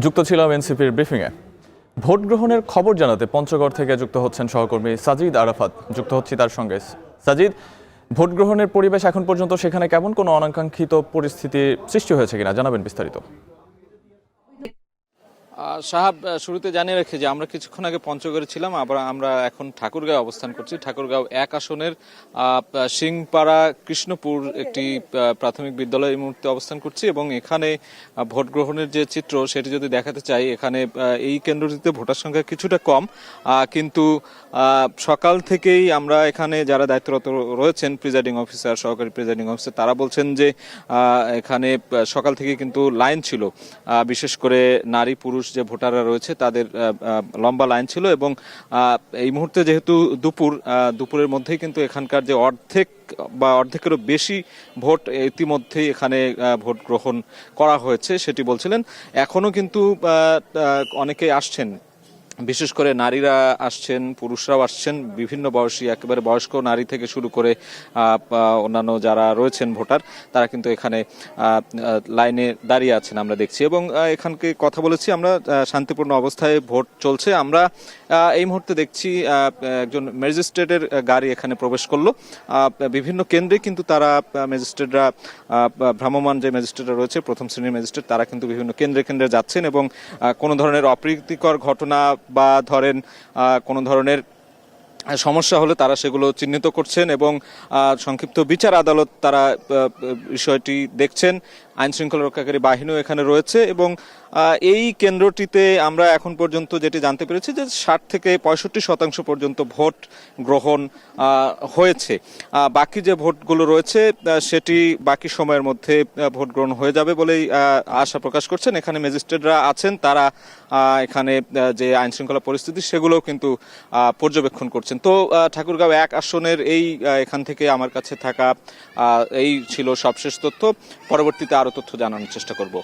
যুক্ত ছিলাম এনসিপির ব্রিফিংয়ে। ভোট গ্রহণের খবর জানাতে পঞ্চগড় থেকে যুক্ত হচ্ছেন সহকর্মী সাজিদ আরাফাত। যুক্ত হচ্ছি তার সঙ্গে। সাজিদ, ভোট গ্রহণের পরিবেশ এখন পর্যন্ত সেখানে কেমন? কোনো অনাকাঙ্ক্ষিত পরিস্থিতি সৃষ্টি হয়েছে কিনা জানাবেন বিস্তারিত। সাহাব, শুরুতে জানিয়ে রাখি যে আমরা কিছুক্ষণ আগে পঞ্চগড়ে ছিলাম, আবার আমরা এখন ঠাকুরগাঁও অবস্থান করছি। ঠাকুরগাঁও 1 আসনের সিংপাড়া কৃষ্ণপুর একটি প্রাথমিক বিদ্যালয়ে এই মুহূর্তে অবস্থান করছি এবং এখানে ভোট গ্রহণের যে চিত্র সেটি যদি দেখাতে চাই, এখানে এই কেন্দ্রটিতে ভোটার সংখ্যা কিছুটা কম, কিন্তু সকাল থেকেই আমরা এখানে যারা দায়িত্বরত রয়েছেন, প্রিজাইডিং অফিসার, সহকারী প্রিজাইডিং অফিসার, তারা বলছেন যে এখানে সকাল থেকে কিন্তু লাইন ছিল, বিশেষ করে নারী পুরুষ যে ভোটাররা রয়েছে তাদের লম্বা লাইন ছিল এবং এই মুহূর্তে যেহেতু দুপুরের মধ্যেই কিন্তু এখানকার যে অর্ধেকেরও বেশি ভোট ইতিমধ্যেই এখানে ভোট গ্রহণ করা হয়েছে সেটি বলছিলেন। এখনো কিন্তু অনেকেই আসছেন, বিশেষ করে নারীরা আসছেন, পুরুষরাও আসছেন, বিভিন্ন বয়সী, একেবারে বয়স্ক নারী থেকে শুরু করে অন্যান্য যারা রয়েছেন ভোটার, তারা কিন্তু এখানে লাইনে দাঁড়িয়ে আছেন আমরা দেখছি। এবং এখানকে কথা বলেছি আমরা, শান্তিপূর্ণ অবস্থায় ভোট চলছে। আমরা এই মুহূর্তে দেখছি একজন ম্যাজিস্ট্রেটের গাড়ি এখানে প্রবেশ করলো। বিভিন্ন কেন্দ্রে কিন্তু তারা ম্যাজিস্ট্রেটরা, ভ্রাম্যমাণ যে ম্যাজিস্ট্রেটরা রয়েছে, প্রথম শ্রেণীর ম্যাজিস্ট্রেট, তারা কিন্তু বিভিন্ন কেন্দ্রে যাচ্ছেন এবং কোনো ধরনের অপ্রীতিকর ঘটনা বা ধরেন কোনো ধরনের সমস্যা হলে তারা সেগুলো চিহ্নিত করছেন এবং সংক্ষিপ্ত বিচার আদালত তারা বিষয়টি দেখছেন। আইন শৃঙ্খলা রক্ষাকারী বাহিনীও এখানে রয়েছে এবং এই কেন্দ্রটিতে আমরা এখন পর্যন্ত যেটি জানতে পেরেছি যে 60 থেকে 65% পর্যন্ত ভোট গ্রহণ হয়েছে। বাকি যে ভোটগুলো রয়েছে সেটি বাকি সময়ের মধ্যে ভোট গ্রহণ হয়ে যাবে বলেই আশা প্রকাশ করছেন। এখানে ম্যাজিস্ট্রেটরা আছেন, তারা এখানে যে আইন শৃঙ্খলা পরিস্থিতি সেগুলোও কিন্তু পর্যবেক্ষণ করছেন। তো ঠাকুরগাঁও 1 আসনের এখান থেকে আমার কাছে থাকা এই ছিল সবশেষ তথ্য। পরবর্তীতে আরো তথ্য জানানোর চেষ্টা করব।